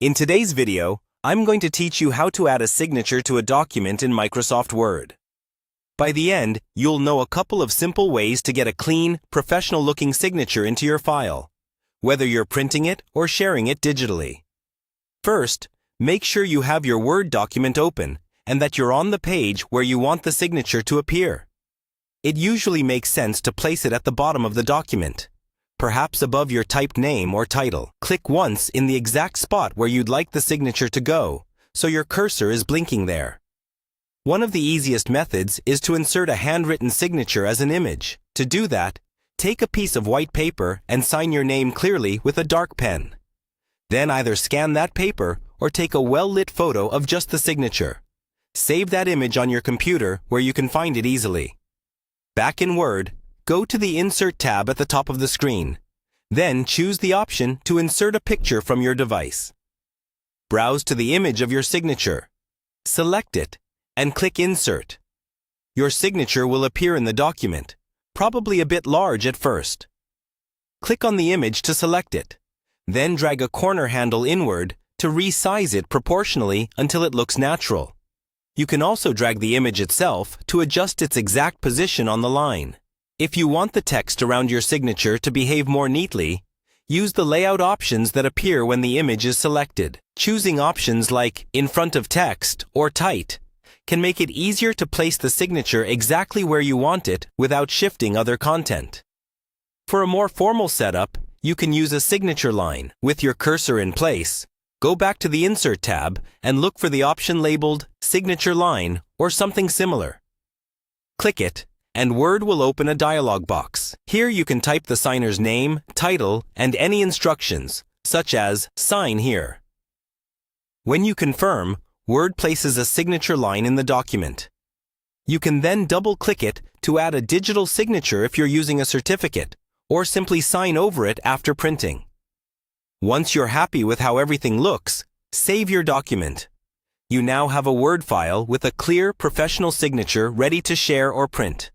In today's video, I'm going to teach you how to add a signature to a document in Microsoft Word. By the end, you'll know a couple of simple ways to get a clean, professional-looking signature into your file, whether you're printing it or sharing it digitally. First, make sure you have your Word document open and that you're on the page where you want the signature to appear. It usually makes sense to place it at the bottom of the document, perhaps above your typed name or title. Click once in the exact spot where you'd like the signature to go, so your cursor is blinking there. One of the easiest methods is to insert a handwritten signature as an image. To do that, take a piece of white paper and sign your name clearly with a dark pen. Then either scan that paper or take a well-lit photo of just the signature. Save that image on your computer where you can find it easily. Back in Word, go to the Insert tab at the top of the screen. Then choose the option to insert a picture from your device. Browse to the image of your signature. Select it and click Insert. Your signature will appear in the document, probably a bit large at first. Click on the image to select it. Then drag a corner handle inward to resize it proportionally until it looks natural. You can also drag the image itself to adjust its exact position on the line. If you want the text around your signature to behave more neatly, use the layout options that appear when the image is selected. Choosing options like In Front of Text or Tight can make it easier to place the signature exactly where you want it without shifting other content. For a more formal setup, you can use a signature line. With your cursor in place, go back to the Insert tab and look for the option labeled Signature Line or something similar. Click it, and Word will open a dialog box. Here you can type the signer's name, title, and any instructions, such as Sign here. When you confirm, Word places a signature line in the document. You can then double-click it to add a digital signature if you're using a certificate, or simply sign over it after printing. Once you're happy with how everything looks, save your document. You now have a Word file with a clear, professional signature ready to share or print.